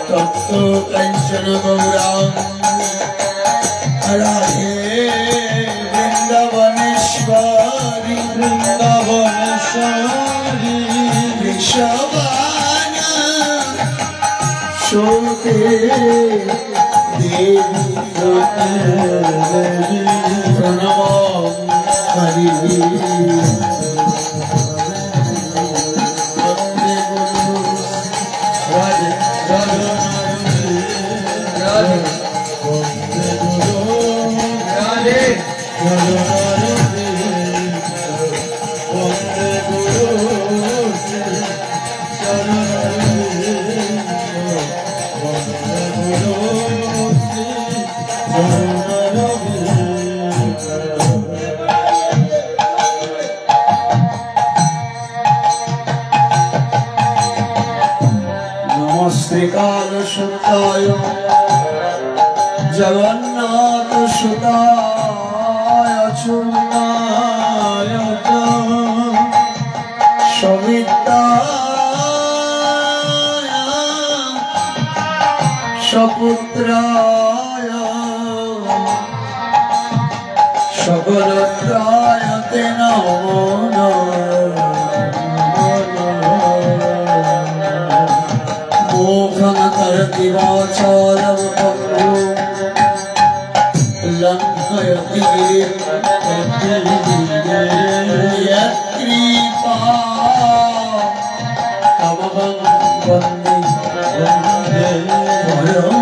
तप्तो कंचन गौरांगी राधे वृंदावनेश्वरी वृंदावनेश्वरी वृषभान शोके देवी प्रणमामि हरि काल सुताय जगन्नाथ सुताय अच्युताय सविताय सपुत्राय सकलत्राय ते नमो नमः करति वाचालं पङ्गु लङ्घयति यत्कृपा तमहं वन्दे परमानन्दमाधवम्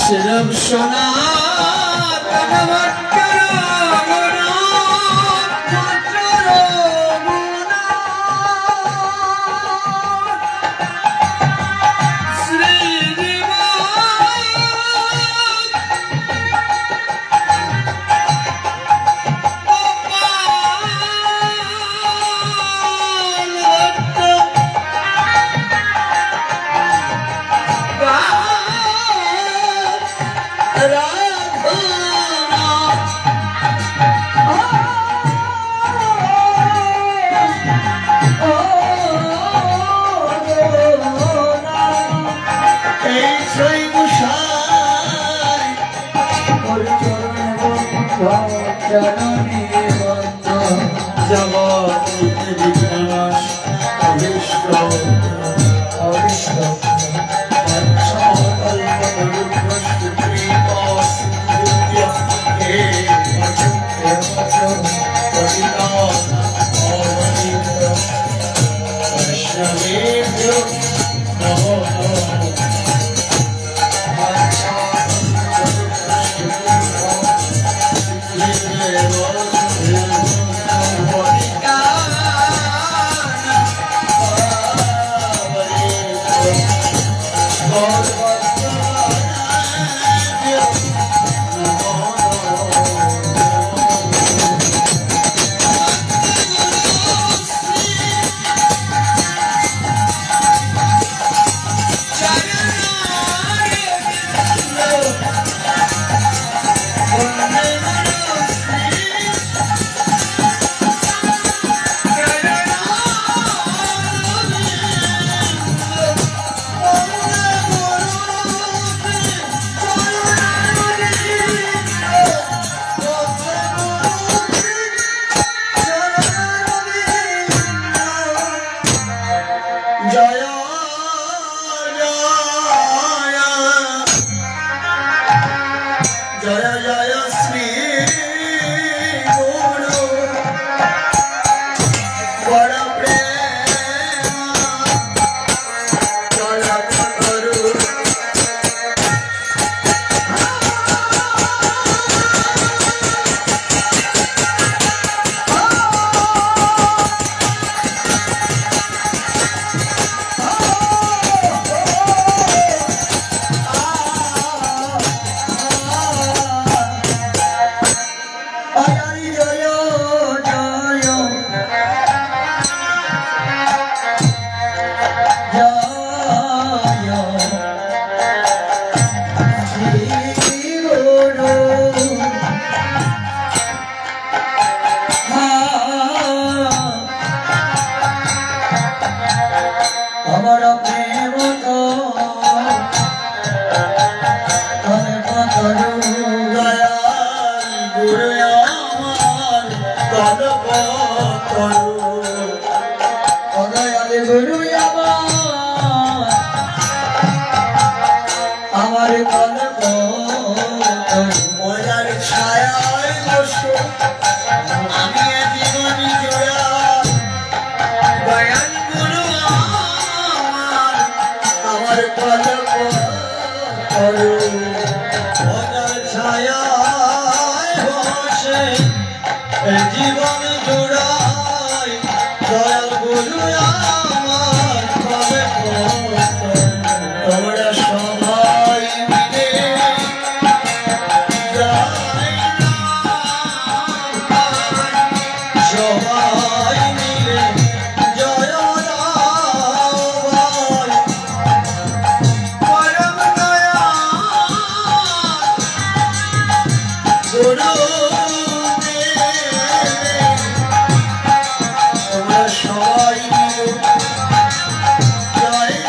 शिरं গুরু আমার কলপ মজার ছায়ায় বসো আমি জীবনী জোড়া দয়াল গুরু আমার কলপ করো মজার ছায়ায় বসে জীবন জোড়ায় দয়াল গুরু আমার কলপ তোমরা সবাই মিলে সবাই মিলে জয় পরম দয়া গুরু তোমরা সবাই মিলে জয়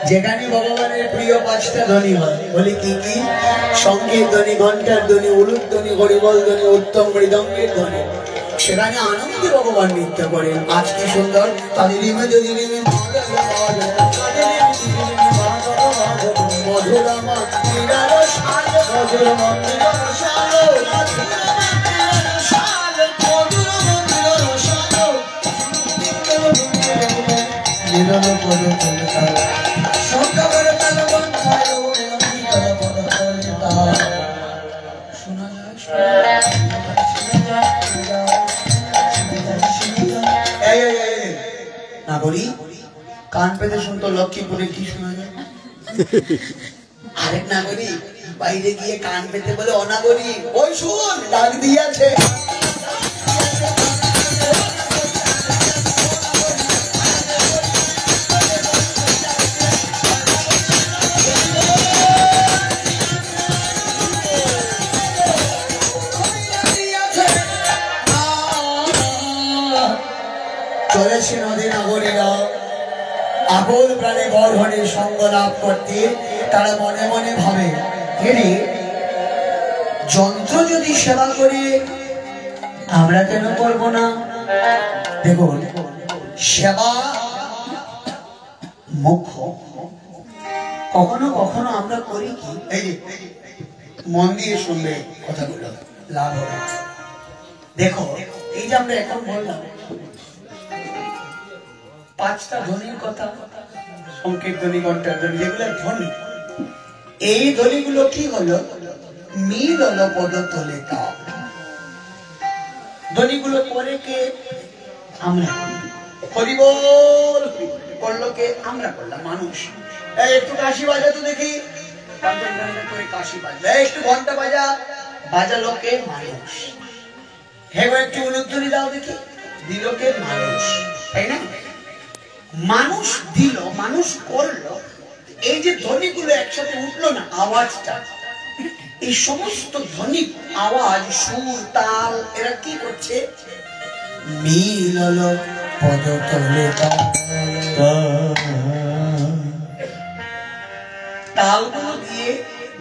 যেখানে ভগবানের প্রিয় পাঁচটা ধ্বনি হয়, বলি কি কি? সঙ্গীত ধ্বনি, ঘন্টার ধ্বনি, উলুদ ধ্বনি, হরিবল ধ্বনি, উত্তম মৃদঙ্গের ধ্বনি, সেখানে আনন্দে ভগবান নৃত্য করেন। আজ কি সুন্দর! তাদের নাগরী কান পেতে শুনতো লক্ষ্মীপুরে কি শোনা যায়? আরেক নাগরী বাইরে গিয়ে কান পেতে বলে অনাগরী ওই শুন ডাক দিয়েছে। চলেছে নদী নাগরীরা আকুল প্রাণে বরহরির সঙ্গ লাভ করতে। তারা মনে মনে ভাবে, যন্ত্র যদি সেবা করে আমরা কেন করবো না? দেখুন, সেবা মুখ্য। কখনো কখনো আমরা করি কি, এই যে মন দিয়ে শুনবে কথাগুলো, লাভ হবে। দেখো, এই যে আমরা এখন বললাম পাঁচটা ধ্বনির কথা, সংকেত ধ্বনি, ঘন্টার ধ্বনি, যেগুলো ধ্বনি, এই ধ্বনিগুলো কি হলো? মিল হলো পদতলে তাল। ধ্বনিগুলো করে কে? আমরা। হরিবল করলো কে? আমরা করলাম, মানুষ। একটু কাশি বাজা তো দেখি, করে কাশি বাজা। একটু ঘন্টা বাজা, বাজালো কে? মানুষ। হেগো একটু উলুধ্বনি দাও দেখি, দিল কে? মানুষ। তাই না? মানুষ দিল, মানুষ করলো। এই যে ধ্বনিগুলো একসাথে উঠলো না, আওয়াজটা, এই সমস্ত ধ্বনি, আওয়াজ, সুর, তাল, এরা কি করছে? মিল হলো পদতলে তালগুলো গিয়ে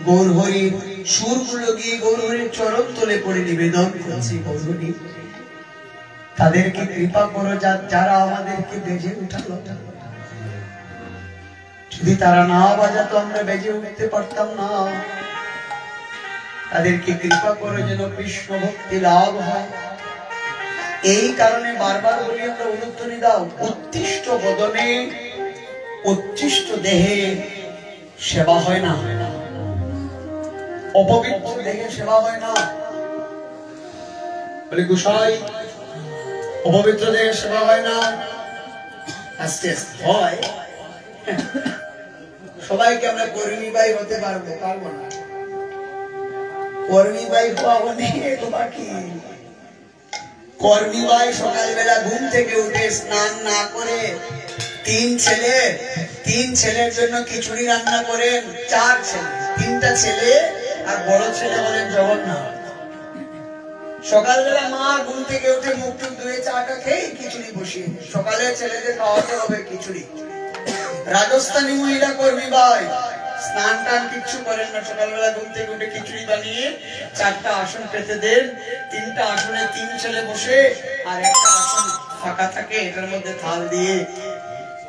গৌরহরির, সুরগুলো গিয়ে গৌরহরির চরণ তলে পড়ে নিবেদন করছে। গৌরহরি তাদেরকে কৃপা করো, যারা আমাদেরকে বেজে উঠালো। যদি তারা না বাজাতো আমরা বেজে উঠতে পারতাম না। তাদেরকে কৃপা করো যেন কৃষ্ণ ভক্তি লাভ হয়। এই কারণে বারবার বলি আমরা, উলুধ্বনি দাও। উচ্ছিষ্ট বদনে, উচ্ছিষ্ট দেহে সেবা হয় না, অপবিত্র দেহে সেবা হয় না। বলে গোসাই, অপবিত্র দেহে সেবা হয় না। আস্তে আস্তে হয়। সবাইকে আমরা কর্মী ভাই হতে পারবো না। কর্মী ভাই হওয়া অনেক বাকি। কর্মী ভাই সকালবেলা ঘুম থেকে উঠে স্নান না করে তিন ছেলের জন্য খিচুড়ি রান্না করেন। 4 ছেলে, 3টা ছেলে আর বড় ছেলে হলেন জগন্নাথ। সকালবেলা মা ঘুম থেকে উঠে মুখ টুক ধুয়ে চাটা খেয়ে খিচুড়ি বসিয়ে, সকালে ছেলেদের খাওয়াতে হবে খিচুড়ি। রাজস্থানী মহিলা কর্মী ভাই স্নান টান কিচ্ছু করেন না, সকালবেলা ঘুম থেকে উঠে খিচুড়ি বানিয়ে 4টা আসন পেতে দেন। 3টা আসনে 3 ছেলে বসে, আর একটা আসন ফাঁকা থাকে, এটার মধ্যে থাল দিয়ে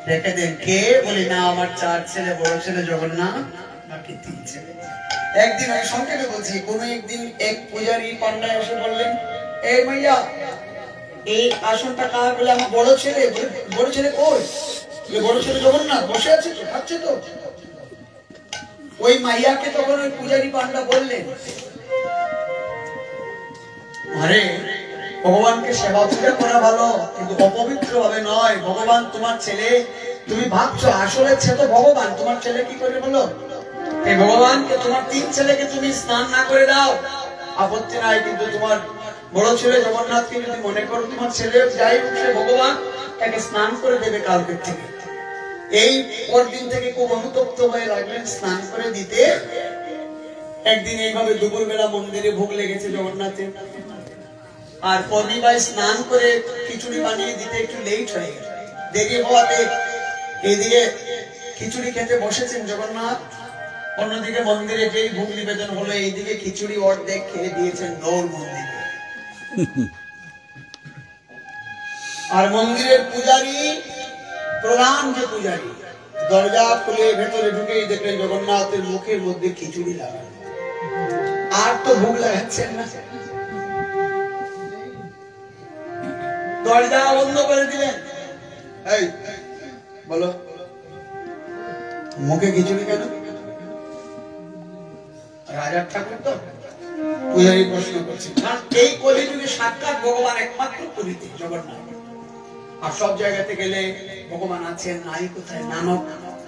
রেখে দেন। কে? বলি না, আমার 4 ছেলে, বড় ছেলে জগন্নাথ, বাকি 3 ছেলে। একদিন আমি সংক্ষেপে বলছি, কোন একদিন এক পূজারী পান্ডা এসে বললেন, এই মাইয়া, এই আসনটা কার? বলে আমার বড় ছেলে। বড় ছেলে কই? বড় ছেলে জগন্নাথ বসে আছে তো, খাচ্ছে তো। ওই মাইয়াকে তখন ওই পূজারী পান্ডা বললেন, আরে ভগবানকে সেবা পূজা করা ভালো, কিন্তু অপবিত্র ভাবে নয়। ভগবান তোমার ছেলে, তুমি ভাবছো আসলে সে তো ভগবান। তোমার ছেলে কি করে বলো? এই ভগবানকে, তোমার 3 ছেলেকে তুমি স্নান না করে দাও, আপত্তি নাই, কিন্তু তোমার বড় ছেলে জগন্নাথকে যদি মনে করো তোমার ছেলে যাই উঠে ভগবান, তাকে স্নান করে দেবে কালকের থেকে। এই পরদিন থেকে খুব অনুতপ্ত হয়ে লাগলেন স্নান করে দিতে। একদিন এইভাবে দুপুরবেলা মন্দিরে ভোগ লেগেছে জগন্নাথের, আর কর্মী ভাই স্নান করে খিচুড়ি বানিয়ে দিতে একটু লেট হয়ে গেল। দেরি হওয়াতে এদিকে খিচুড়ি খেতে বসেছেন জগন্নাথ, অন্যদিকে মন্দিরে যেই ভোগ নিবেদন হলো এইদিকে খিচুড়ি অর্ধেক খেয়ে দিয়েছেন গৌর মন্দিরে। আর মন্দিরের পূজারী, প্রধান যে পূজারী, দরজা খুলে ভেতরে ঢুকেই দেখলেন জগন্নাথের মুখের মধ্যে খিচুড়ি লাগানো, আর তো ভোগ লাগাচ্ছেন না। দরজা বন্ধ করে দিলেন। এই বলো, মুখে খিচুড়ি কেন? রাজার ঠাকুর তো, পূজারী প্রশ্ন করছে। কারণ এই কলিযুগে সাক্ষাৎ ভগবান একমাত্র পুরীতে জগন্নাথ। আর সব জায়গাতে গেলে ভগবান আছেন, নাই কোথায়? নানক,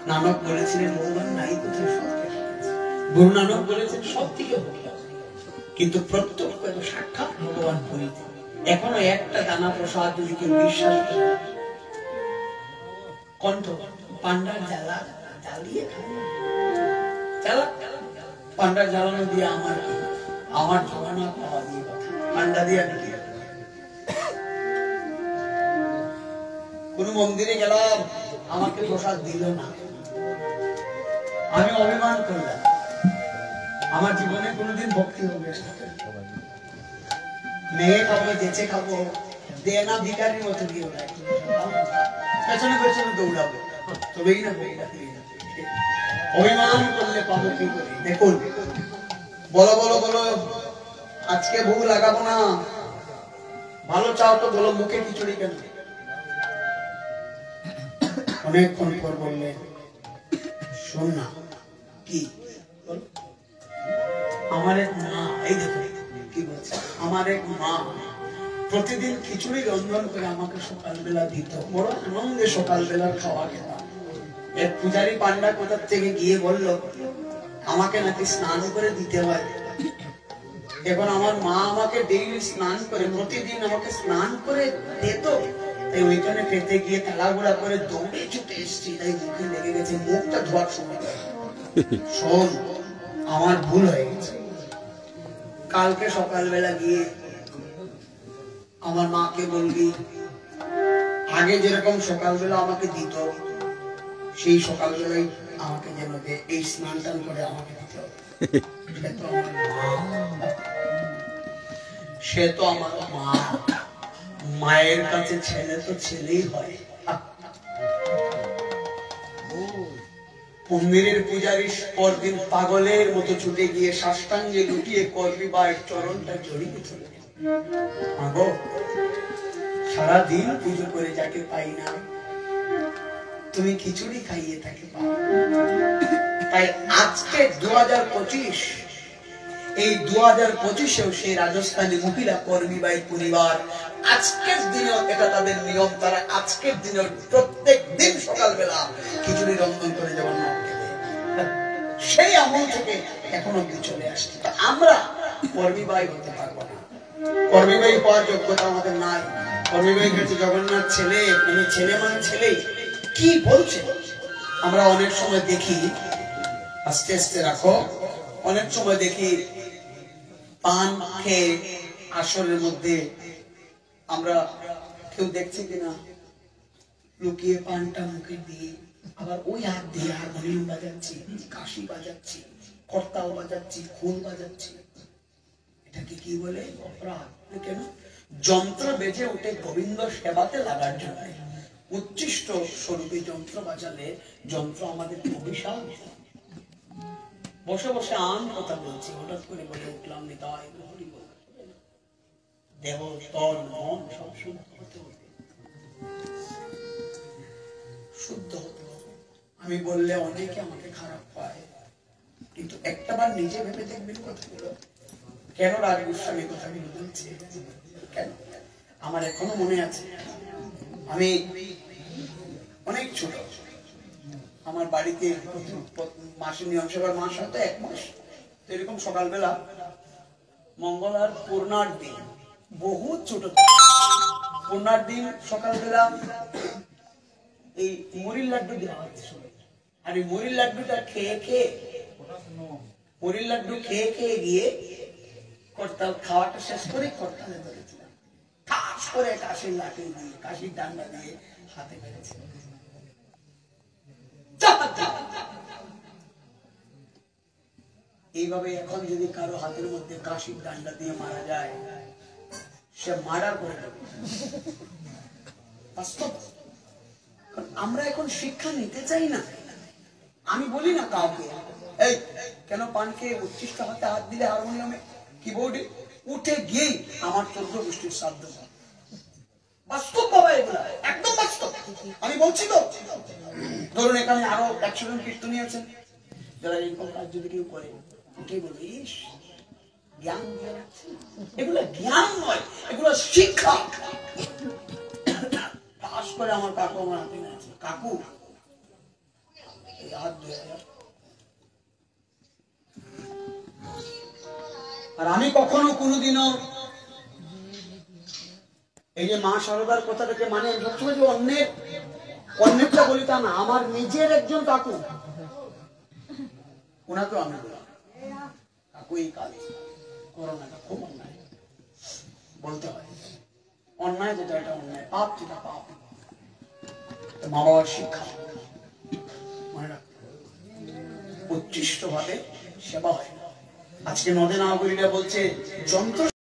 নানক বলেছিলেন ভগবান নাই কোথায়, গুরু নানক বলেছেন সব থেকে ভগবান, কিন্তু প্রত্যক্ষ সাক্ষাৎ ভগবান পুরীতে। এখনো একটা দানা প্রসাদ যদি কেউ বিশ্বাস করে, কণ্ঠ পান্ডার জ্বালা জ্বালিয়ে খায়, জ্বালা পান্ডার জ্বালানো দিয়ে আমার কি, আমার জমানা পাওয়া দিয়ে কথা, পান্ডা দিয়ে আমি কি? কোন মন্দিরে গেলাম, আমাকে প্রসাদ দিল না, আমি অভিমান করলাম, আমার জীবনে কোনোদিন ভক্তি হবে না। মেয়ে খাবো, বেঁচে খাবো, দে না ভিখারির মতো দিও না, পেছনে পেছনে দৌড়াবো, তবেই না অভিমান করলে পাবো কি করে? দেখুন, বলো বলো বলো, আজকে ভোগ লাগাবো না, ভালো চাও তো বলো, মুখে খিচুড়ি কেন? অনেকক্ষণ পর বললে, শোন না, কি আমার এক মা, এই দেখো কি বলছে, আমার এক মা প্রতিদিন খিচুড়ি রন্ধন করে আমাকে সকালবেলা দিত, বড় আনন্দে সকালবেলার খাওয়া খেতাম। এক পূজারী পান্ডা কোথা থেকে গিয়ে বলল আমাকে নাকি স্নান করে দিতে হয়। এখন আমার মা আমাকে ডেইলি স্নান করে, প্রতিদিন আমাকে স্নান করে দিত, তাই ওইখানে পেতে গিয়ে তাড়াহুড়া করে দৌড়ে ছুটে এসছি, তাই মুখে লেগে গেছে, মুখটা ধোয়ার সময়। শোন, আমার ভুল হয়ে গেছে, কালকে সকালবেলা গিয়ে আমার মাকে বলবি আগে যেরকম সকালবেলা আমাকে দিত, সেই সকালবেলায় আমাকে যেন এই স্নান টান করে আমাকে দিতে হবে। সে তো আমার মা, মায়ের কাছে ছেলে তো ছেলেই হয়। মন্দিরের পূজারী পরদিন পাগলের মতো ছুটে গিয়ে সাষ্টাঙ্গে লুটিয়ে করবি বায়ের চরণটা জড়িয়ে চলে। সারাদিন পুজো করে যাকে পাই না, তুমি খিচুড়ি খাইয়ে তাকে পাও। তাই আজকে 2025, এই 2025-এও সেই রাজস্থানী মহিলা কর্মীবাই পরিবার আজকের দিনেও এটা তাদের নিয়ম, তারা আজকের দিনেও প্রত্যেক দিন সকালবেলা খিচুড়ি রন্ধন করে জগন্নাথ খেতে, সেই আমল থেকে এখন অব্দি চলে আসছে। আমরা কর্মীবাই হতে পারবো না, কর্মীবাই হওয়ার যোগ্যতা আমাদের নাই। কর্মীবাই হচ্ছে জগন্নাথ ছেলে, মানে ছেলে মানে ছেলে, কি বলছে? আমরা অনেক সময় দেখি, আস্তে আস্তে রাখো, অনেক সময় দেখি পান খেয়ে আসরের মধ্যে আমরা কেউ দেখছি কিনা লুকিয়ে পানটা মুখে দিয়ে আবার ওই হাত দিয়ে হারমোনিয়াম বাজাচ্ছি, কাশি বাজাচ্ছি, কর্তাল বাজাচ্ছি, খোল বাজাচ্ছি। এটাকে কি বলে? অপরাধ। কেন? যন্ত্র বেজে উঠে গোবিন্দ সেবাতে লাগার জন্য। উচ্ছিষ্ট স্বরূপে যন্ত্র বাজালে যন্ত্র আমাদের অভিশাপ। বসে বসে আন কথা বলছি, হঠাৎ করে বলে উঠলাম নিতাই হরি বল। দেহ তন মন সব শুদ্ধ হতে হবে, শুদ্ধ হতে হবে। আমি বললে অনেকে আমাকে খারাপ পায়, কিন্তু একটাবার নিজে ভেবে দেখবেন কথাগুলো। কেন রাজ গোস্বামী কথাগুলো বলছে? কেন? আমার এখনো মনে আছে, আমি অনেক ছোট, আমার বাড়িতে মাসের নিয়ম সেবার মাস হয়তো 1 মাস, তো এরকম সকালবেলা মঙ্গল আর পূর্ণার দিন, বহু ছোট পূর্ণার দিন সকালবেলা এই মুড়ির লাড্ডু দেওয়া হচ্ছে সবাই। আর এই মুড়ির লাড্ডুটা খেয়ে খেয়ে, মুড়ির লাড্ডু খেয়ে খেয়ে গিয়ে কর্তাল খাওয়াটা শেষ করে কর্তালে ধরেছিলাম, ঠাস করে কাশির লাঠি দিয়ে, কাশির ডান্ডা দিয়ে হাতে মেরেছে। এইভাবে এখন যদি কারো হাতের মধ্যে কাশির ডান্ডা দিয়ে মারা যায়, সে মার্ডার করে দেবে। বাস্তব। কারণ আমরা এখন শিক্ষা নিতে চাই না। আমি বলি না কাউকে, এই কেন পান খেয়ে 25টা হাতে হাত দিলে হারমোনিয়ামে কিবোর্ডে উঠে গিয়েই আমার 14 গোষ্ঠীর শ্রাদ্ধ। বাস্তব বাবা, এগুলা একদম বাস্তব। আমি বলছি তো, ধরুন এখানে আরো 100 জন কীর্তনী আছেন, যারা এরকম কাজ যদি কেউ করে, উঠে বলবে ইস জ্ঞান দিয়ে রাখছে। এগুলো জ্ঞান নয়, এগুলো শিক্ষা। পাস করে আমার কাকু আমার হাতে আছে, কাকু এই হাত 2000। আর আমি কখনো কোনোদিনও এই যে মা শারদার কথাটাকে মানে সবসময় যে অন্যেরটা বলি তা না, আমার নিজের একজন কাকু, ওনাকেও আমি বললাম কাকু এই কালে করোনাটা খুব অন্যায়, বলতে হয় অন্যায় যেটা এটা অন্যায়, পাপ যেটা পাপ। মা বাবার শিক্ষা মনে রাখতে উচ্ছিষ্ট ভাবে সেবা হয়। আজকে নদে নাগরিকরা বলছে যন্ত্র